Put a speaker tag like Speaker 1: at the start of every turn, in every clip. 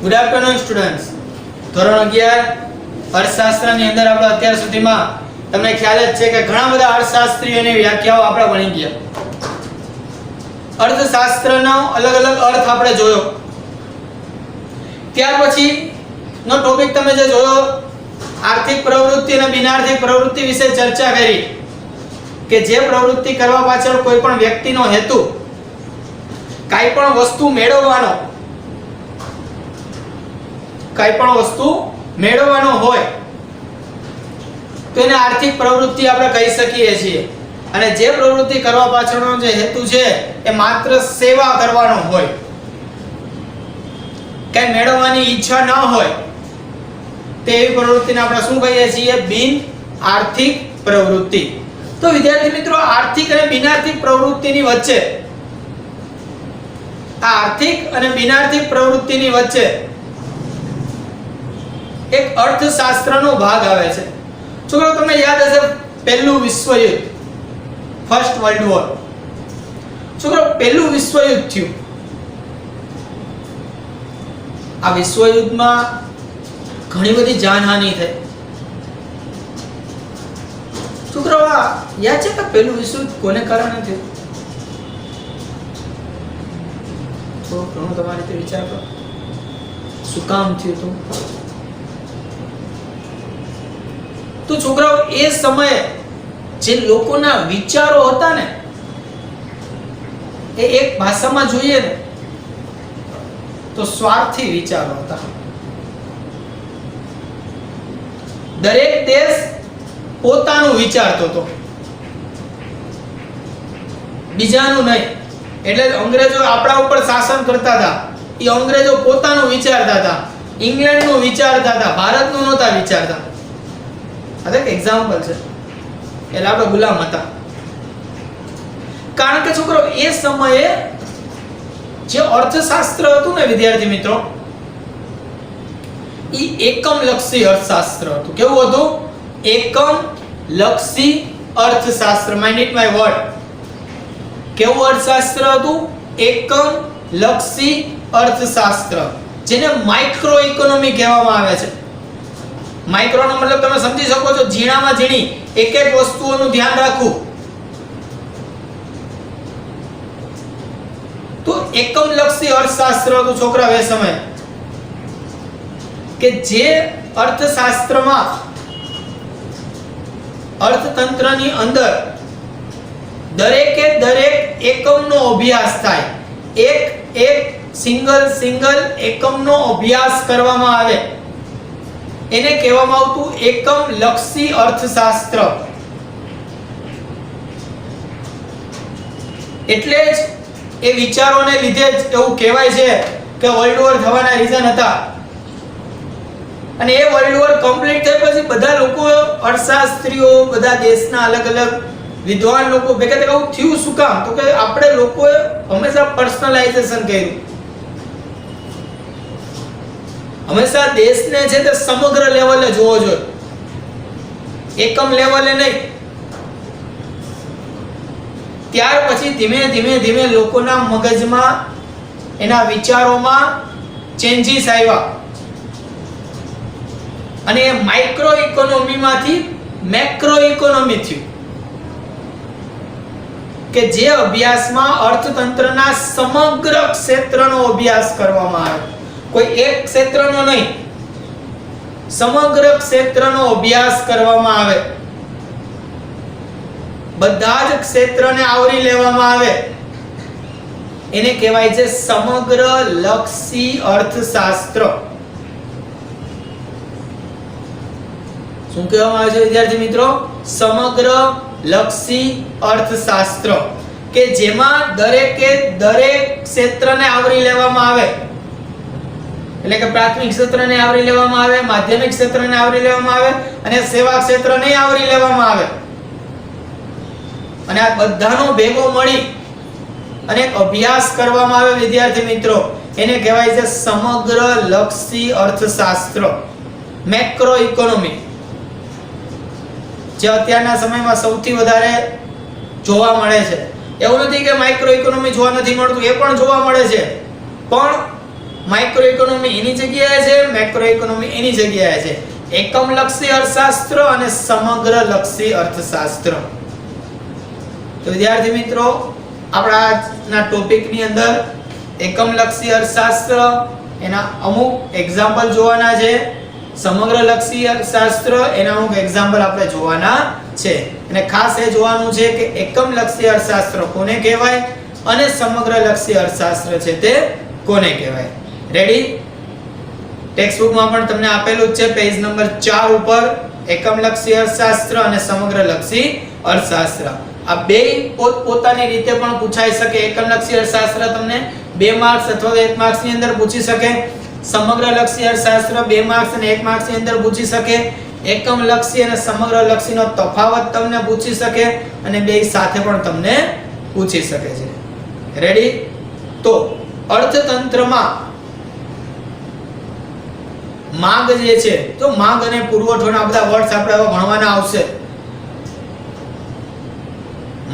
Speaker 1: Good afternoon students. ધોરણ 11 અર્થશાસ્ત્રની અંદર આપણે અત્યાર સુધીમાં તમને ખ્યાલ જ છે કે ઘણા બધા અર્થશાસ્ત્રીઓની વ્યાખ્યાઓ આપણે ભણી ગયા. અર્થશાસ્ત્રનો અલગ અલગ અર્થ આપણે જોયો. ત્યાર પછી નો ટોપિક તમે જે જોયો આર્થિક પ્રવૃત્તિ અને બિનઆર્થિક પ્રવૃત્તિ વિશે ચર્ચા કરી કે જે પ્રવૃત્તિ કરવા પાછળ કોઈ પણ વ્યક્તિનો હેતુ કાઈ પણ વસ્તુ મેળવવાનો હોય તો એને આર્થિક પ્રવૃત્તિ આપણે કહી શકીએ છીએ. અને જે પ્રવૃત્તિ કરવા પાછળનો જે હેતુ છે એ માત્ર સેવા કરવાનો હોય, કઈ મેળવવાની ઈચ્છા ન હોય તેવી પ્રવૃત્તિને આપણે શું કહીએ છીએ? બિન આર્થિક પ્રવૃત્તિ. તો વિદ્યાર્થી મિત્રો, આર્થિક અને બિનઆર્થિક પ્રવૃત્તિની વચ્ચે આર્થિક અને બિનઆર્થિક પ્રવૃત્તિની વચ્ચે એક અર્થશાસ્ત્રનો ભાગ આવે છે. છોકરાઓ, તમને યાદ હશે પહેલું વિશ્વયુદ્ધ, ફર્સ્ટ વર્લ્ડ વોર. છોકરાઓ, પહેલું વિશ્વયુદ્ધ થયું. આ વિશ્વયુદ્ધમાં ઘણી બધી જાનહાનિ થઈ. છોકરાઓ, આ યાદ છે કે પહેલું વિશ્વયુદ્ધ કોને કારણે થયું? તો ઘણું તમારે તે વિચાર કરો, શું કામ થયું હતું? તો છોકરાઓ, એ સમયે જે લોકોના વિચારો હતા ને, એ એક ભાષામાં જોઈએ ને તો સ્વાર્થી વિચારો હતા. દરેક દેશ પોતાનું વિચારતો હતો, બીજાનું નહીં. એટલે અંગ્રેજો આપણા ઉપર શાસન કરતા હતા, એ અંગ્રેજો પોતાનું વિચારતા હતા, ઇંગ્લેન્ડનું વિચારતા હતા, ભારતનું નહોતા વિચારતા. આ એક એક્ઝામ્પલ છે. એટલે આપણે ગુલામ હતા. કારણ કે છોકરો, એ સમયે જે અર્થશાસ્ત્ર હતું ને વિદ્યાર્થી મિત્રો, એ એકમલક્ષી અર્થશાસ્ત્ર હતું. કેવું હતું? એકમલક્ષી અર્થશાસ્ત્ર. Mind it my word. કેવું અર્થશાસ્ત્ર હતું? એકમલક્ષી અર્થશાસ્ત્ર, જેને માઇક્રો ઇકોનોમી કહેવામાં આવે છે. માઇક્રોનો મતલબ તમે સમજી શકો છો, ઝીણામાં ઝીણી એક એક વસ્તુઓનું ધ્યાન રાખવું. તો એકમલક્ષી અર્થશાસ્ત્ર હતું છોકરા એ સમય, કે જે અર્થશાસ્ત્રમાં અર્થતંત્રની અંદર દરેકે દરેક એકમનો અભ્યાસ થાય, એક સિંગલ એકમનો અભ્યાસ કરવામાં આવે, એને કહેવામાં આવતું એકમલક્ષી અર્થશાસ્ત્ર. એટલે જ એ વિચારોને લીધે જ એવું કહેવાય છે કે વર્લ્ડ વોર થવાના રીઝન હતા. અને એ વર્લ્ડ વોર કમ્પ્લીટ થઈ પછી બધા લોકો, અર્થશાસ્ત્રીઓ, બધા દેશના અલગ અલગ વિદ્વાન લોકો ભેગા થયા. એવું થયું શું કામ? તો કે આપણે લોકોએ હંમેશા પર્સનલાઇઝેશન કર્યું. હંમેશા દેશને છે તે સમગ્ર લેવલે જોવો જોઈએ, એકમ લેવલે નહીં. ત્યાર પછી ધીમે લોકોના મગજમાં, એના વિચારોમાં ચેન્જીસ આવ્યા અને એ માઇક્રો ઇકોનોમીમાંથી મેક્રો ઇકોનોમી થયું, કે જે અભ્યાસમાં અર્થતંત્રના સમગ્ર ક્ષેત્રનો અભ્યાસ કરવામાં આવે. કોઈ એક ક્ષેત્રનો નહીં, સમગ્ર ક્ષેત્રનો અભ્યાસ કરવામાં આવે, બધા જ ક્ષેત્રને આવરી લેવામાં આવે. એને કહેવાય છે સમગ્ર લક્ષી અર્થશાસ્ત્ર. શું કહેવામાં આવે છે વિદ્યાર્થી મિત્રો? સમગ્ર લક્ષી અર્થશાસ્ત્ર, કે જેમાં દરેકે દરેક ક્ષેત્રને આવરી લેવામાં આવે. એટલે કે પ્રાથમિક ક્ષેત્રને આવરી લેવામાં આવે, માધ્યમિક ક્ષેત્રને આવરી લેવામાં આવે અને સેવા ક્ષેત્રને આવરી લેવામાં આવે. અને આ બધાનો ભેગો મળી અને એક અભ્યાસ કરવામાં આવે વિદ્યાર્થી મિત્રો, એને કહેવાય છે સમગ્ર લક્ષી અર્થશાસ્ત્ર, મેક્રો ઇકોનોમી. જે અત્યારના સમયમાં સૌથી વધારે જોવા મળે છે. એવું નથી કે માઇક્રો ઇકોનોમી જોવા નથી મળતું, એ પણ જોવા મળે છે. પણ માઇક્રો ઇકોનોમી એની જગ્યાએ છે, મેક્રો ઇકોનોમી એની જગ્યાએ છે. એકમલક્ષી અર્થશાસ્ત્ર અને સમગ્રલક્ષી અર્થશાસ્ત્ર. તો વિદ્યાર્થી મિત્રો આપણા ટોપિકની અંદર એકમલક્ષી અર્થશાસ્ત્ર એના અમુક એક્ઝામ્પલ જોવાના છે, સમગ્રલક્ષી અર્થશાસ્ત્ર એના અમુક એક્ઝામ્પલ આપણે જોવાના છે. અને ખાસ એ જોવાનું છે કે એકમલક્ષી અર્થશાસ્ત્ર કોને કહેવાય અને સમગ્રલક્ષી અર્થશાસ્ત્ર છે તે કોને કહેવાય. રેડી? ટેક્સ્ટ બુકમાં પણ તમને આપેલું જ છે પેજ નંબર 4 ઉપર એકમલક્ષી અર્થશાસ્ત્ર અને સમગ્રલક્ષી અર્થશાસ્ત્ર. આ બે પોતાની રીતે પણ પૂછાઈ શકે. એકમલક્ષી અર્થશાસ્ત્ર તમને 2 માર્ક્સ અથવા 1 માર્ક્સ ની અંદર પૂછી શકે. સમગ્રલક્ષી અર્થશાસ્ત્ર 2 માર્ક્સ અને 1 માર્ક્સ ની અંદર પૂછી શકે. એકમલક્ષી અને સમગ્રલક્ષીનો તફાવત તમને પૂછી શકે અને બે સાથે પણ તમને પૂછી શકે છે. રેડી? તો અર્થતંત્રમાં માંગ જે છે, તો માંગ અને પુરવઠોના બધા વર્ડ્સ આપણે હવે ભણવાના આવશે.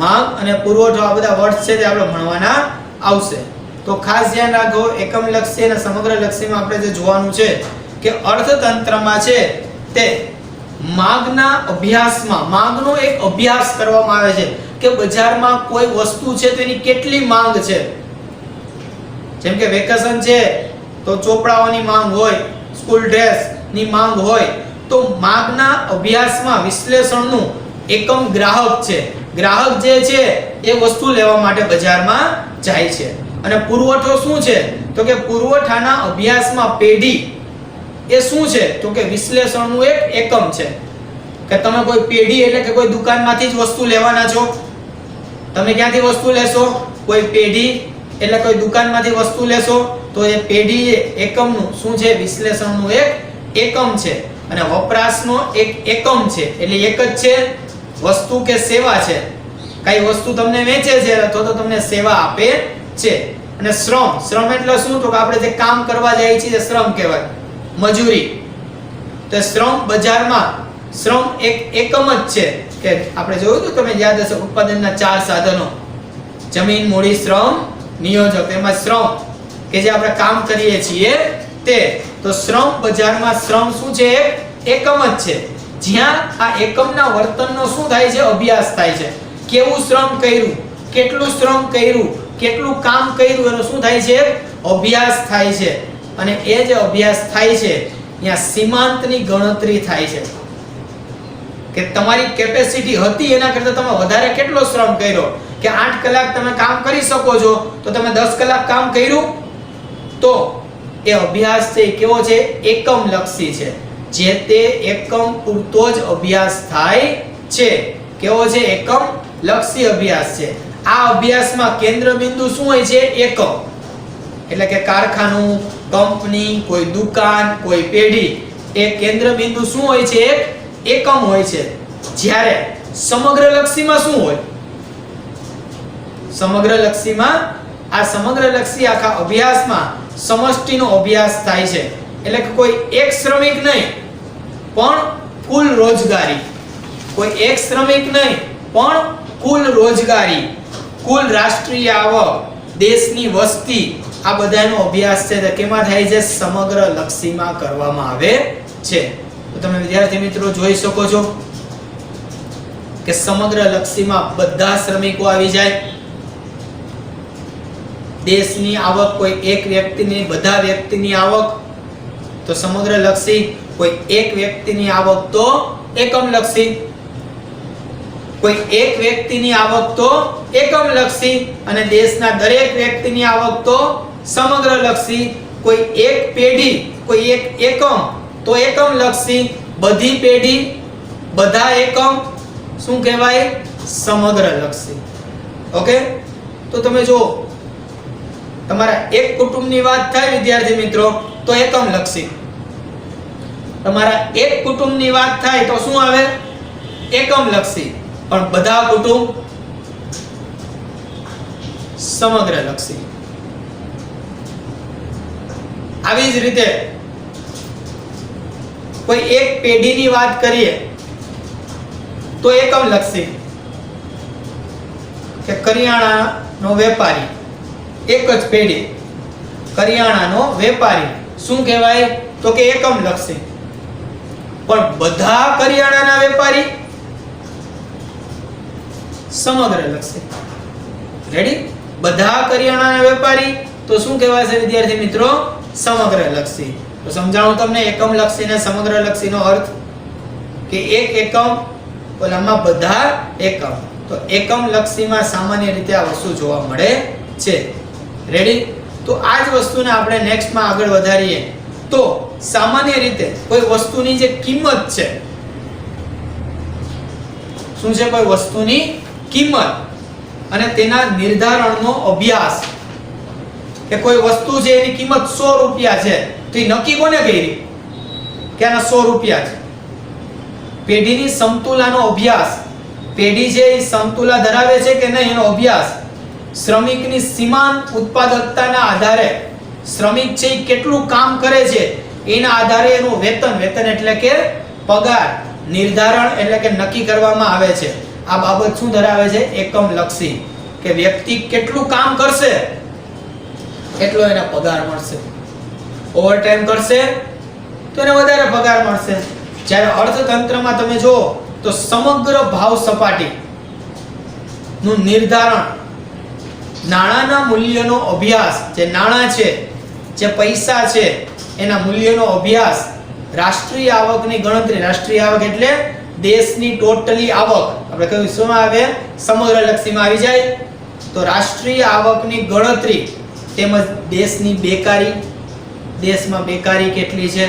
Speaker 1: માંગ અને પુરવઠો આ બધા વર્ડ્સ છે તે આપણે ભણવાના આવશે. તો ખાસ ધ્યાન રાખો એકમલક્ષી અને સમગ્રલક્ષીમાં આપણે જે જોવાનું છે કે અર્થતંત્રમાં છે તે માંગના અભ્યાસમાં માંગનો એક અભ્યાસ કરવામાં આવે છે કે બજારમાં કોઈ વસ્તુ છે તેની કેટલી માંગ છે. જેમ કે વેકેશન છે તો ચોપડાઓની માંગ હોય, સ્કૂલ ડ્રેસની માંગ હોય, તો માંગના અભ્યાસમાં વિશ્લેષણનું એકમ ગ્રાહક છે. ગ્રાહક જે છે એ વસ્તુ લેવા માટે બજારમાં જાય છે. અને પુરવઠો શું છે? તો કે પુરવઠાના અભ્યાસમાં પેઢી એ શું છે? તો કે વિશ્લેષણનું એક એકમ છે. કે તમે કોઈ પેઢી એટલે કે કોઈ દુકાનમાંથી જ વસ્તુ લેવાના છો. તમે ક્યાંથી વસ્તુ લેશો? કોઈ પેઢી એટલે કોઈ દુકાનમાંથી વસ્તુ લેશો તો એ પેઢી એકમનું શું છે? વિશ્લેષણનું એક એકમ છે. અને વપરાશનો એક એકમ છે. એટલે એક જ છે વસ્તુ કે સેવા છે. કઈ વસ્તુ તમને વેચે છે અથવા તો તમને સેવા આપે છે. અને શ્રમ એટલે શું? તો કે આપણે જે કામ કરવા જાય છીએ તે શ્રમ કહેવાય, મજૂરી. તો શ્રમ બજારમાં શ્રમ એક એકમ જ છે. કે આપણે જોયું તો તમે યાદ હશે ઉત્પાદનના 4 સાધનો, જમીન, મૂડી, શ્રમ, નિયોજક. એમાં શ્રમ કે જે આપણે કામ કરીએ છીએ તે. તો શ્રમ બજારમાં શ્રમ શું છે? એક એકમ જ છે. જ્યાં આ એકમના વર્તનનો શું થાય છે? અભ્યાસ થાય છે. કેવું શ્રમ કર્યું, કેટલું શ્રમ કર્યું, કેટલું કામ કર્યું એનો શું થાય છે? અભ્યાસ થાય છે. અને એ જે અભ્યાસ થાય છે ત્યાં સીમાંતની ગણતરી થાય છે કે તમારી કેપેસિટી હતી એના કરતાં તમે વધારે કેટલો શ્રમ કર્યો. કે 8 કલાક તમે કામ કરી શકો છો તો તમે 10 કલાક કામ કર્યું. તો એ અભ્યાસ છે કેવો છે? એકમલક્ષી છે. જે તે એકમ પૂરતો જ અભ્યાસ થાય છે. કેવો છે? એકમલક્ષી અભ્યાસ છે. આ અભ્યાસમાં કેન્દ્ર બિંદુ શું હોય છે? એકમ. એટલે કે કારખાનું, કંપની, કોઈ દુકાન, કોઈ પેઢી, એ કેન્દ્ર બિંદુ શું હોય છે? એકમ હોય છે. જ્યારે સમગ્રલક્ષીમાં શું હોય? સમગ્રલક્ષીમાં આ સમગ્રલક્ષી આખા અભ્યાસમાં સમષ્ટિનો અભ્યાસ થાય છે. એટલે કે કોઈ એક શ્રમિક નહીં પણ કુલ રોજગારી, કોઈ એક શ્રમિક નહીં પણ કુલ રોજગારી, કુલ રાષ્ટ્રીય આવક, દેશની વસ્તી, આ બધાનો અભ્યાસ છે તે કેમાં થાય છે? સમગ્રલક્ષીમાં કરવામાં આવે છે. તો તમે વિદ્યાર્થી મિત્રો જોઈ શકો છો કે સમગ્રલક્ષીમાં બધા શ્રમિકો આવી જાય. દેશની આવક કોઈ એક વ્યક્તિની, બધા વ્યક્તિની આવક તો સમગ્રલક્ષી. કોઈ એક વ્યક્તિની આવક તો એકમલક્ષી. કોઈ એક વ્યક્તિની આવક તો એકમલક્ષી. અને દેશના દરેક વ્યક્તિની આવક તો સમગ્રલક્ષી. કોઈ એક પેઢી, કોઈ એક એકમ તો એકમલક્ષી. બધી પેઢી, બધા એકમ શું કહેવાય? સમગ્રલક્ષી. ઓકે? તો તમે જો તમારા એક કુટુંબની વાત થાય વિદ્યાર્થી મિત્રો તો એકમલક્ષી. તમારા એક કુટુંબની વાત થાય તો શું આવે? એકમલક્ષી. પણ બધા કુટુંબ સમગ્રલક્ષી. આવી જ રીતે કોઈ એક પેઢીની વાત કરીએ તો એકમલક્ષી. કે કરિયાણાનો વેપારી, એક જ પેઢી, કરિયાણાનો વેપારી શું કહેવાય? તો કે એકમલક્ષી. પણ બધા કરિયાણાના વેપારી સમગ્રલક્ષી. રેડી? બધા કરિયાણાના વેપારી તો શું કહેવાય છે વિદ્યાર્થી મિત્રો? સમગ્રલક્ષી. તો સમજાવું તમને એકમલક્ષી અને સમગ્રલક્ષીનો અર્થ કે એક એકમ ઓલામાં બધા એકમ. તો એકમલક્ષીમાં સામાન્ય રીતે આ વસ્તુ જોવા મળે છે. રેડી? તો આ જ વસ્તુને આપણે નેક્સ્ટમાં આગળ વધારીએ તો સામાન્ય રીતે કોઈ વસ્તુની જે કિંમત છે, શું છે? કોઈ વસ્તુની કિંમત અને તેના નિર્ધારણનો અભ્યાસ. કે કોઈ વસ્તુ છે એની કિંમત 100 રૂપિયા છે તો એ નક્કી કોને કરી કે આના 100 રૂપિયા છે? પેઢીની સમતુલાનો અભ્યાસ. પેઢી છે એ સમતુલા ધરાવે છે કે નહીં એનો અભ્યાસ. શ્રમિકની સીમાંત ઉત્પાદકતાના આધારે શ્રમિક છે એ કેટલું કામ કરે છે એના આધારે એનું વેતન એટલે કે પગાર નિર્ધારણ એટલે કે નક્કી કરવામાં આવે છે. આ બાબત શું ધરાવે છે? એકમલક્ષી. કે વ્યક્તિ કેટલું કામ કરશે એટલો એને પગાર મળશે. ઓવરટાઈમ કરશે તો એને વધારે પગાર મળશે. જ્યારે અર્થતંત્રમાં તમે જો તો સમગ્ર ભાવ સપાટી નું નિર્ધારણ, નાણાંના મૂલ્યનો અભ્યાસ, જે નાણાં છે, જે પૈસા છે એના મૂલ્યનો અભ્યાસ, રાષ્ટ્રીય આવકની ગણતરી. રાષ્ટ્રીય આવક એટલે દેશની ટોટલી આવક. આપણે કયું શું આવે? સમગ્રલક્ષીમાં આવી જાય. તો રાષ્ટ્રીય આવકની ગણતરી તેમજ દેશની બેકારી, દેશમાં બેકારી કેટલી છે,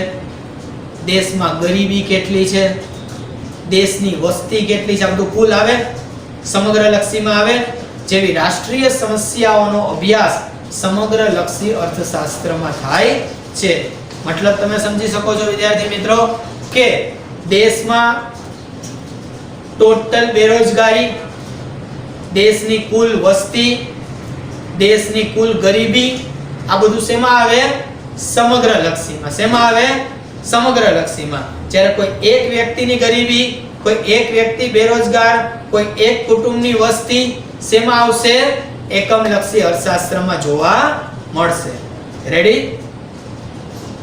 Speaker 1: દેશમાં ગરીબી કેટલી છે, દેશની વસ્તી કેટલી છે, આ બધું કુલ આવે સમગ્રલક્ષીમાં આવે. જેવી રાષ્ટ્રીય સમસ્યાઓનો અભ્યાસ સમગ્રલક્ષી અર્થશાસ્ત્રમાં થાય છે. મતલબ તમે સમજી શકો છો વિદ્યાર્થી મિત્રો કે દેશમાં ટોટલ બેરોજગારી, દેશની કુલ વસ્તી, દેશની કુલ ગરીબી, આ બધું શેમાં આવે? સમગ્રલક્ષીમાં. શેમાં આવે? સમગ્રલક્ષીમાં. જ્યારે કોઈ એક વ્યક્તિની ગરીબી, કોઈ એક વ્યક્તિ બેરોજગાર, કોઈ એક કુટુંબની વસ્તી શેમાં આવશે? એકમલક્ષી અર્થશાસ્ત્રમાં જોવા મળશે. રેડી?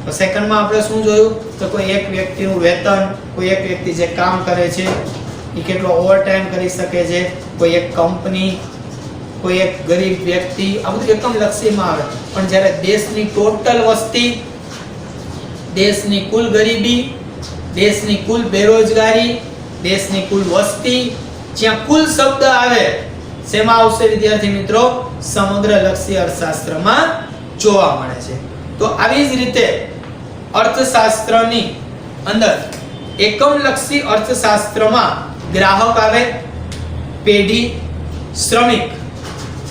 Speaker 1: તો સેકન્ડમાં આપણે શું જોયું? તો કોઈ એક વ્યક્તિનું વેતન, કોઈ એક વ્યક્તિ જે કામ કરે છે એ કેટલો ઓવરટાઈમ કરી શકે છે, કોઈ એક કંપની, કોઈ એક ગરીબ વ્યક્તિ, આ બધું એકમલક્ષીમાં આવે. પણ જ્યારે દેશની ટોટલ વસ્તી, દેશની કુલ ગરીબી, દેશની કુલ બેરોજગારી, દેશની કુલ વસ્તી, જ્યાં કુલ શબ્દ આવે શેમાં આવશે વિદ્યાર્થી મિત્રો? સમગ્રલક્ષી અર્થશાસ્ત્રમાં જોવા મળે છે. તો આવી જ રીતે અર્થશાસ્ત્રની અંદર એકમલક્ષી અર્થશાસ્ત્રમાં ગ્રાહક આવે, પેઢી, શ્રમિક.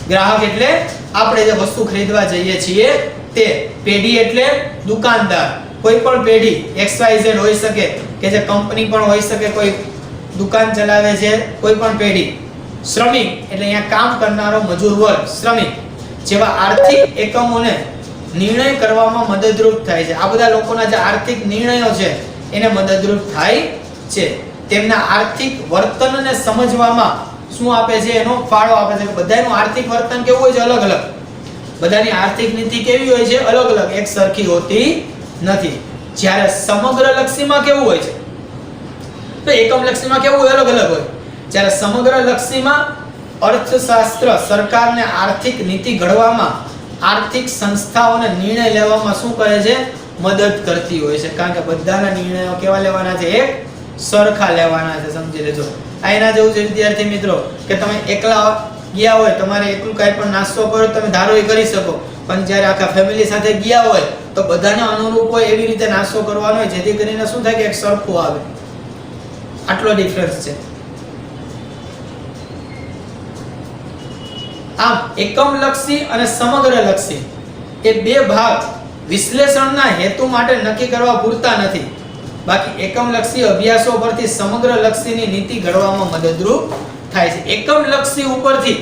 Speaker 1: ગ્રાહક એટલે આપણે જે વસ્તુ ખરીદવા જઈએ છીએ તે. પેઢી એટલે દુકાનદાર. કોઈ પણ પેઢી XYZ હોઈ શકે, કે જે કંપની પણ હોઈ શકે, કોઈ દુકાન ચલાવે છે, કોઈ પણ પેઢી. શ્રમિક એટલે અહીંયા કામ કરનારો મજૂર વર્ગ, શ્રમિક. જેવા આર્થિક એકમોને નિર્ણય કરવામાં મદદરૂપ થાય છે. આ બધા લોકોના જે આર્થિક નિર્ણયો છે એને મદદરૂપ થાય છે. તેમના આર્થિક વર્તનને સમજવામાં શું આપે છે? એનો ફાળો આપે છે. બધાનું આર્થિક વર્તન કેવું હોય છે? અલગ અલગ. બધાની આર્થિક નીતિ કેવી હોય છે? અલગ અલગ, એક સરખી હોતી નથી. જ્યારે સમગ્રલક્ષીમાં કેવું હોય છે? તો એકમલક્ષીમાં કેવું હોય? અલગ અલગ હોય. જ્યારે સમગ્રલક્ષીમાં અર્થશાસ્ત્ર સરકારને આર્થિક નીતિ ઘડવામાં, આર્થિક સંસ્થાઓને નિર્ણય લેવામાં શું કરે છે? મદદ કરતી હોય છે. કારણ કે બધાના નિર્ણયો કેવા લેવાના છે? એક સરખા લેવાના છે. સમજી લેજો. આ એના જેવું છે વિદ્યાર્થી મિત્રો કે તમે એકલા ગયા હોય, તમારે એકલું કાંઈ પણ નાસ્તો કરો તમે ધારો એ કરી શકો, પણ જ્યારે આખા ફેમિલી સાથે ગયા હોય તો બધાને અનુરૂપ હોય એવી રીતે નાસ્તો કરવાનો હોય, જેથી કરીને શું થાય કે એક સરખું આવે. આટલો ડિફરન્સ છે. આમ એકમલક્ષી અને સમગ્રલક્ષી એ બે ભાગ વિશ્લેષણના હેતુ માટે નક્કી કરવા પૂરતા નથી. બાકી એકમલક્ષી અભ્યાસો પરથી સમગ્રલક્ષીની નીતિ ઘડવામાં મદદરૂપ થાય છે. એકમલક્ષી ઉપરથી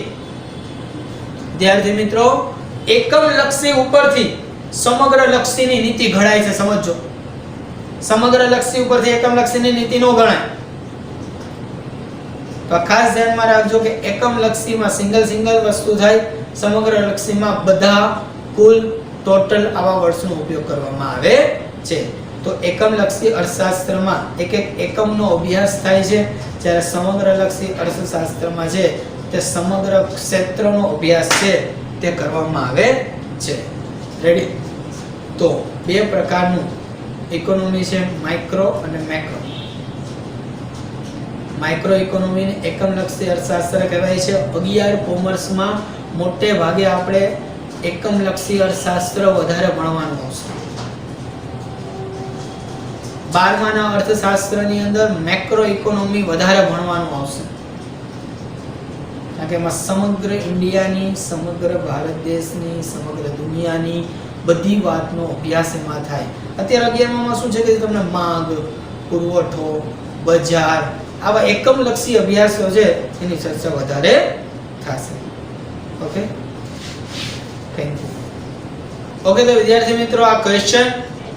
Speaker 1: વિદ્યાર્થી મિત્રો, એકમલક્ષી ઉપરથી સમગ્રલક્ષીની નીતિ ઘડાય છે. સમજો, સમગ્રલક્ષી ઉપરથી એકમલક્ષીની નીતિ નો ગણાય. તો ખાસ ધ્યાનમાં રાખજો કે એકમલક્ષીમાં સિંગલ વસ્તુ થાય, સમગ્રલક્ષીમાં બધા કુલ ટોટલ આવા વર્ડ્સનો ઉપયોગ કરવામાં આવે છે. તો એકમલક્ષી અર્થશાસ્ત્રમાં એક એકમનો અભ્યાસ થાય છે, જ્યારે સમગ્રલક્ષી અર્થશાસ્ત્રમાં છે તે સમગ્ર ક્ષેત્રનો અભ્યાસ છે તે કરવામાં આવે છે. રેડી? તો બે પ્રકારનું ઇકોનોમી છે, માઇક્રો અને મેક્રો. માઇક્રો ઇકોનોમીને એકમલક્ષી અર્થશાસ્ત્ર કહેવાય છે. 11 કોમર્સમાં મોટે ભાગે આપણે એકમલક્ષી અર્થશાસ્ત્ર વધારે ભણવાનું આવશે. 12માના અર્થશાસ્ત્રની અંદર મેક્રો ઇકોનોમી વધારે ભણવાનું આવશે, કારણ કે એમાં સમગ્ર ઇન્ડિયાની, સમગ્ર ભારત દેશની, સમગ્ર દુનિયાની બધી વાતનો અભ્યાસ એમાં થાય. અત્યારે 11મામાં શું છે કે તમને માંગ, પુરવઠો, બજાર આવા એકમલક્ષી અભ્યાસો છે એની ચર્ચા વધારે થશે. Okay, thank you. ઓકે, તો વિદ્યાર્થી મિત્રો, આ ક્વેશ્ચન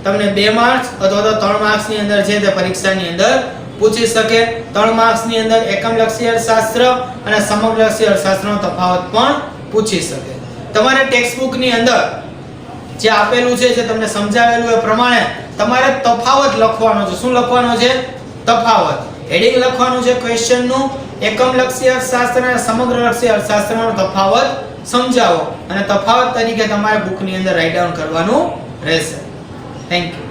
Speaker 1: તમને 2 માર્ક્સ અથવા તો 3 માર્ક્સની અંદર છે તે પરીક્ષાની અંદર પૂછી શકે. 3 માર્ક્સની અંદર એકમલક્ષી અર્થશાસ્ત્ર અને સમગ્રલક્ષી અર્થશાસ્ત્રનો તફાવત પણ પૂછી શકે. તમારે ટેક્સ્ટબુકની અંદર જે આપેલું છે, જે તમને સમજાવેલું એ પ્રમાણે તમારે તફાવત લખવાનો છે. શું લખવાનો છે? તફાવત. હેડિંગ લખવાનું છે ક્વેશ્ચનનું, એકમલક્ષી અર્થશાસ્ત્ર અને સમગ્રલક્ષી અર્થશાસ્ત્રનો તફાવત સમજાવો, અને તફાવત તરીકે તમારે બુકની અંદર રાઇટ ડાઉન કરવાનું રહેશે. Thank you.